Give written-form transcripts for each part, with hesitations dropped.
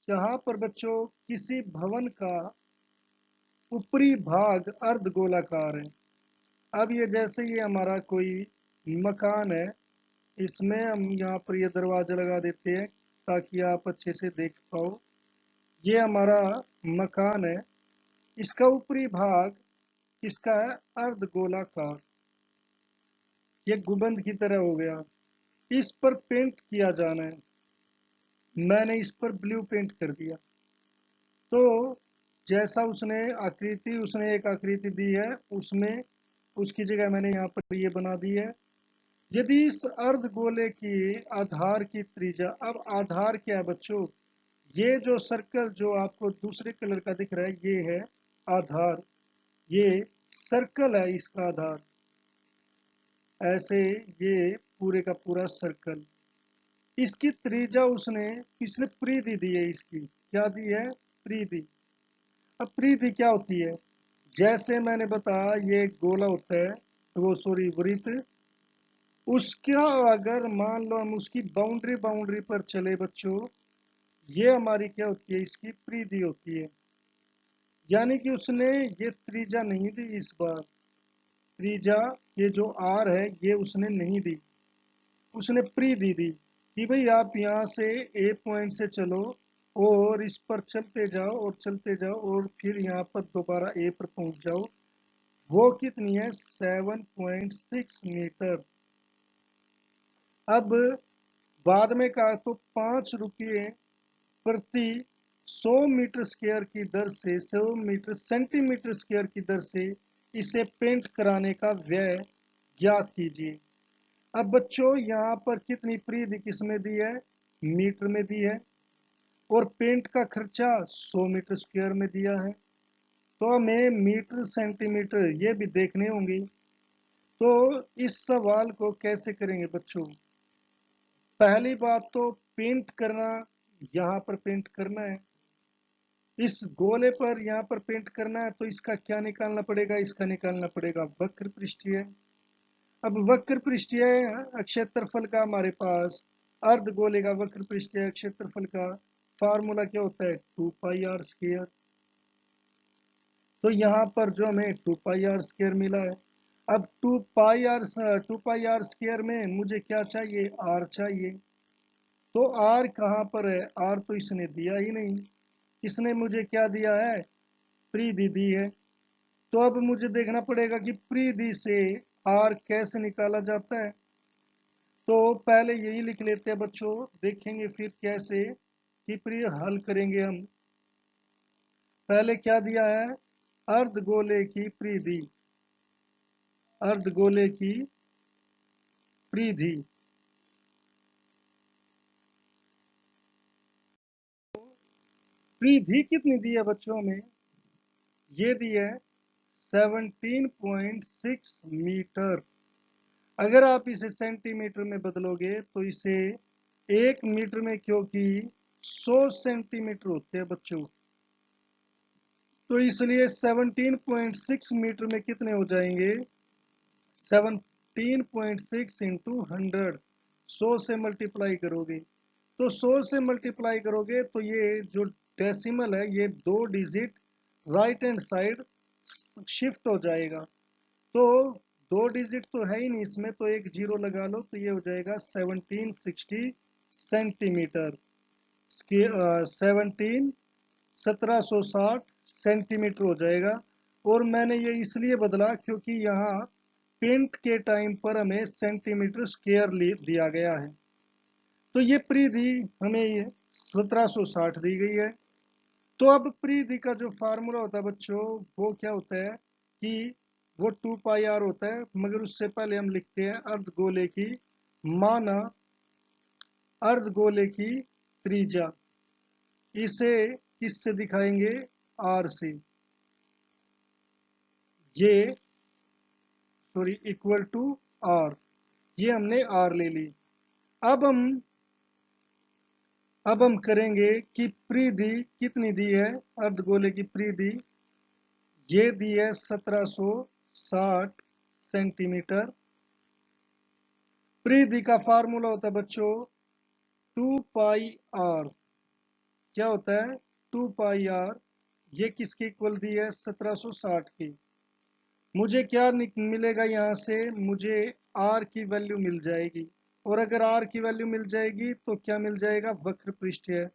यहाँ पर बच्चों किसी भवन का ऊपरी भाग अर्धगोलाकार है। अब ये जैसे ये हमारा कोई मकान है, इसमें हम यहाँ पर ये दरवाजा लगा देते हैं ताकि आप अच्छे से देख पाओ। ये हमारा मकान है, इसका ऊपरी भाग इसका है अर्धगोलाकार, ये गुंबद की तरह हो गया। इस पर पेंट किया जाना है, मैंने इस पर ब्लू पेंट कर दिया। तो जैसा उसने एक आकृति दी है, उसमें उसकी जगह मैंने यहाँ पर ये बना दी है। यदि इस अर्धगोले की आधार की त्रिज्या, अब आधार क्या है बच्चों, ये जो सर्कल जो आपको दूसरे कलर का दिख रहा है ये है आधार, ये सर्कल है इसका आधार, ऐसे ये पूरे का पूरा सर्कल। इसकी त्रिज्या उसने इसने परिधि दी है, इसकी क्या दी है, परिधि। अब परिधि क्या होती है, जैसे मैंने बताया ये गोला होता है, वो सॉरी वृत्त, उसका अगर मान लो हम उसकी बाउंड्री पर चले बच्चों, ये हमारी क्या होती है, इसकी परिधि होती है। यानी कि उसने ये त्रिज्या नहीं दी इस बार, त्रिज्या ये जो आर है ये उसने नहीं दी, उसने परिधि दी कि भाई आप यहाँ से ए पॉइंट से चलो और इस पर चलते जाओ और चलते जाओ और फिर यहाँ पर दोबारा ए पर पहुंच जाओ। वो कितनी है, 7.6 मीटर। अब बाद में कहा तो 5 रुपये प्रति 100 मीटर स्क्वायर की दर से, 100 सेंटीमीटर स्क्वायर की दर से इसे पेंट कराने का व्यय ज्ञात कीजिए। अब बच्चों यहाँ पर कितनी परिधि किसमें दी है, मीटर में दी है, और पेंट का खर्चा 100 मीटर स्क्वायर में दिया है। तो हमें मीटर सेंटीमीटर ये भी देखने होंगे। तो इस सवाल को कैसे करेंगे बच्चों, पहली बात तो पेंट करना, यहाँ पर पेंट करना है, इस गोले पर यहाँ पर पेंट करना है, तो इसका क्या निकालना पड़ेगा, इसका निकालना पड़ेगा वक्र पृष्ठीय। अब वक्र पृष्ठीय क्षेत्रफल का हमारे पास, अर्धगोले का वक्र पृष्ठीय क्षेत्रफल का फार्मूला क्या होता है, 2 पाई r स्क्वायर। तो यहाँ पर जो हमें 2 पाई r स्क्वायर मिला है, अब 2 पाई r स्क्वायर में मुझे क्या चाहिए, r चाहिए। तो r कहाँ पर है, r तो इसने दिया ही नहीं, इसने मुझे क्या दिया है, परिधि दी है। तो अब मुझे देखना पड़ेगा कि परिधि से r कैसे निकाला जाता है। तो पहले यही लिख लेते हैं बच्चों, देखेंगे फिर कैसे कि परिधि हल करेंगे हम। पहले क्या दिया है, अर्धगोले की परिधि, अर्धगोले की परिधि, परिधि कितनी दी है बच्चों में, ये दी है 17.6 मीटर। अगर आप इसे सेंटीमीटर में बदलोगे तो इसे 1 मीटर में, क्योंकि 100 सेंटीमीटर होते हैं बच्चों, तो इसलिए 17.6 मीटर में कितने हो जाएंगे, 17.6 इंटू 100, 100 से मल्टीप्लाई करोगे, तो 100 से मल्टीप्लाई करोगे तो ये जो डेसिमल है ये 2 digit right hand side shift हो जाएगा। तो 2 डिजिट तो है ही नहीं इसमें, तो एक जीरो लगा लो, तो ये हो जाएगा 1760 सेंटीमीटर, 1760 सेंटीमीटर हो जाएगा। और मैंने ये इसलिए बदला क्योंकि यहाँ पेंट के टाइम पर हमें सेंटीमीटर स्क्वायर दिया गया है। तो ये परिधि हमें ये 1760 दी गई है। तो अब परिधि का जो फार्मूला होता है बच्चों, वो क्या होता है कि वो 2 पाई r होता है, मगर उससे पहले हम लिखते हैं अर्धगोले की, माना अर्धगोले की त्रिज्या, इसे किससे दिखाएंगे, r से, ये सॉरी इक्वल टू r, ये हमने r ले ली। अब हम अब हम करेंगे कि परिधि कितनी दी है, अर्धगोले की परिधि ये दी है 1760 सेंटीमीटर। परिधि का फार्मूला होता है बच्चों 2 पाई r, क्या होता है 2 पाई r, ये किसके इक्वल दी है 1760 की। मुझे क्या मिलेगा यहाँ से, मुझे r की वैल्यू मिल जाएगी, और अगर r की वैल्यू मिल जाएगी तो क्या मिल जाएगा, वक्र पृष्ठ है।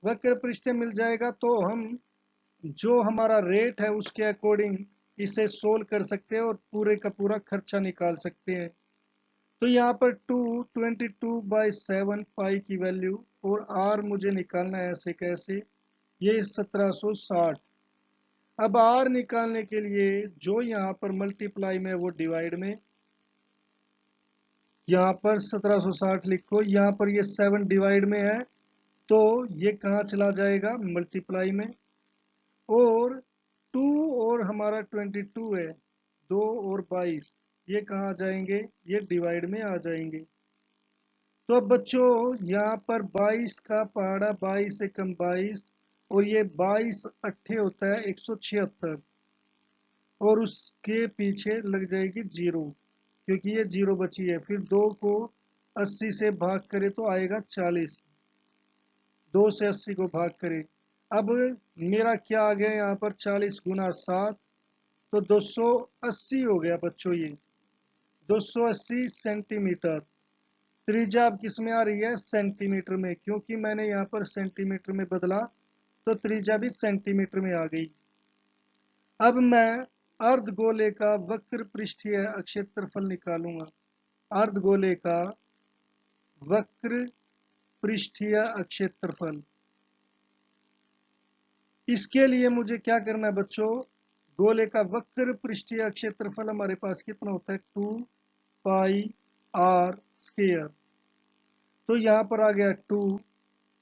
वक्र पृष्ठ मिल जाएगा तो हम जो हमारा रेट है उसके अकॉर्डिंग इसे सोल्व कर सकते हैं और पूरे का पूरा खर्चा निकाल सकते हैं। तो यहाँ पर 22/7 पाई की वैल्यू, और r मुझे निकालना है ऐसे कैसे, ये 1760। अब r निकालने के लिए जो यहाँ पर मल्टीप्लाई में वो डिवाइड में, यहाँ पर 1760 लिखो, यहाँ पर ये 7 डिवाइड में है तो ये कहाँ चला जाएगा, मल्टीप्लाई में। और 2 और हमारा 22 है, 2 और 22, ये कहाँ आ जाएंगे, ये डिवाइड में आ जाएंगे। तो अब बच्चों यहाँ पर 22 का पहाड़ा 22 एकम 22, और ये 22 अट्ठे होता है 176, और उसके पीछे लग जाएगी 0, क्योंकि ये 0 बची है। फिर 2 को 80 से भाग करे तो आएगा 40, 2 से 80 को भाग करे। अब मेरा क्या आ गया यहाँ पर, 40 गुना 7, तो 280 हो गया बच्चों, ये 280 सेंटीमीटर। त्रिज्या अब किस में आ रही है, सेंटीमीटर में, क्योंकि मैंने यहाँ पर सेंटीमीटर में बदला तो त्रिज्या भी सेंटीमीटर में आ गई। अब मैं अर्धगोले का वक्र पृष्ठीय क्षेत्रफल निकालूंगा। अर्धगोले का वक्र पृष्ठीय क्षेत्रफल, इसके लिए मुझे क्या करना है बच्चों, गोले का वक्र पृष्ठीय क्षेत्रफल हमारे पास कितना होता है, 2 पाई r²। तो यहाँ पर आ गया 2,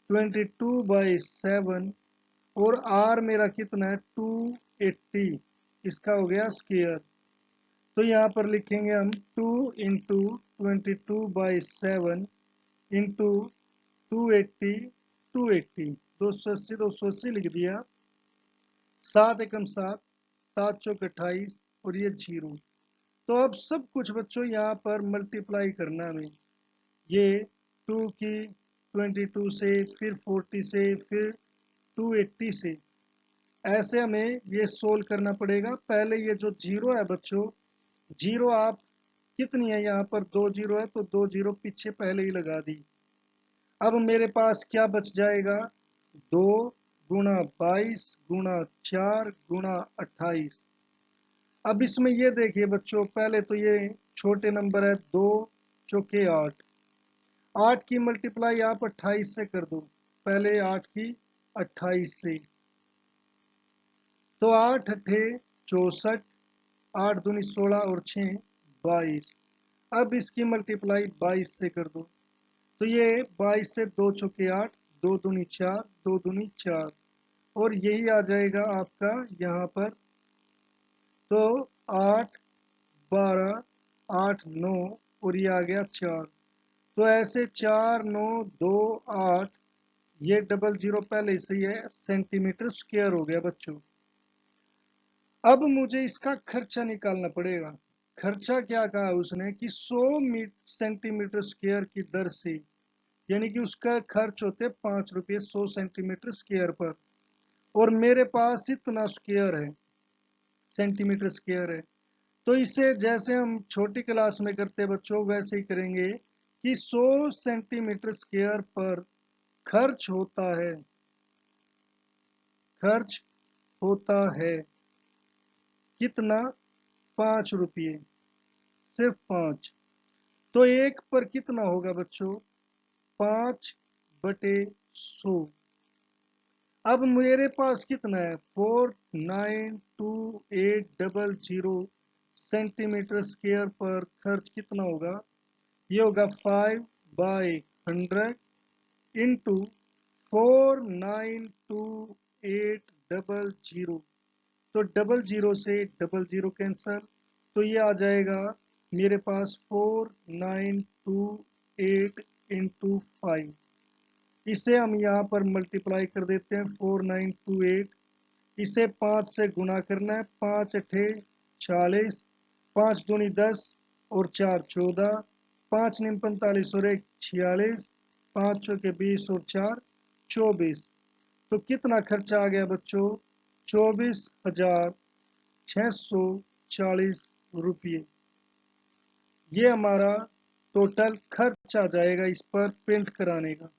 22/7, और r मेरा कितना है 280, इसका हो गया स्क्वायर। तो यहाँ पर लिखेंगे हम 2 इंटू 22/7 इंटू 280, 280 लिख दिया, 7 एकम 7, 7 चौक 28, और ये 0। तो अब सब कुछ बच्चों यहाँ पर मल्टीप्लाई करना हमें, ये 2 की 22 से, फिर 40 से, फिर 280 से, ऐसे हमें ये सोल्व करना पड़ेगा। पहले ये जो 0 है बच्चों, 0 आप कितनी है, यहाँ पर 2 0 है तो 2 0 पीछे पहले ही लगा दी। अब मेरे पास क्या बच जाएगा, 2 गुणा 22 गुणा 4 गुणा 28। अब इसमें ये देखिए बच्चों, पहले तो ये छोटे नंबर है, 2 चौके 8, 8 की मल्टीप्लाई आप 28 से कर दो, पहले 8 की 28 से, तो 8 अठे 64, 8 दूनी 16 और 6 22। अब इसकी मल्टीप्लाई 22 से कर दो, तो ये 22 से 2 चौके 8, 2 दूनी 4, 2 दूनी 4, और यही आ जाएगा आपका यहाँ पर, तो 8 12 8 9, और ये आ गया 4। तो ऐसे 4 9 2 8, ये डबल जीरो पहले से ही है, सेंटीमीटर स्क्वायर हो गया बच्चों। अब मुझे इसका खर्चा निकालना पड़ेगा। खर्चा क्या कहा उसने कि 100 सेंटीमीटर स्क्वायर की दर से, यानी कि उसका खर्च होते 5 रुपये 100 सेंटीमीटर स्क्वायर पर, और मेरे पास इतना स्क्वायर है, सेंटीमीटर स्क्वायर है। तो इसे जैसे हम छोटी क्लास में करते बच्चों वैसे ही करेंगे कि 100 सेंटीमीटर स्क्वायर पर खर्च होता है, खर्च होता है कितना, 5 रुपये, सिर्फ 5। तो एक पर कितना होगा बच्चों, 5/100। अब मेरे पास कितना है, 492,800 सेंटीमीटर स्क्वायर पर खर्च कितना होगा, ये होगा 5/100 इंटू 492,800। तो डबल जीरो से डबल जीरो कैंसल, तो ये आ जाएगा मेरे पास 4928 इंटू 5। इसे हम यहाँ पर मल्टीप्लाई कर देते हैं, 4928, इसे 5 से गुना करना है, 5 अठे 40, 5 दूनी 10 और 4 14, 5 निम 45 और 1 46, 5 चौके 20 और 4 24। तो कितना खर्चा आ गया बच्चों? 24,640 रुपये। ये हमारा टोटल खर्च आ जाएगा इस पर पेंट कराने का।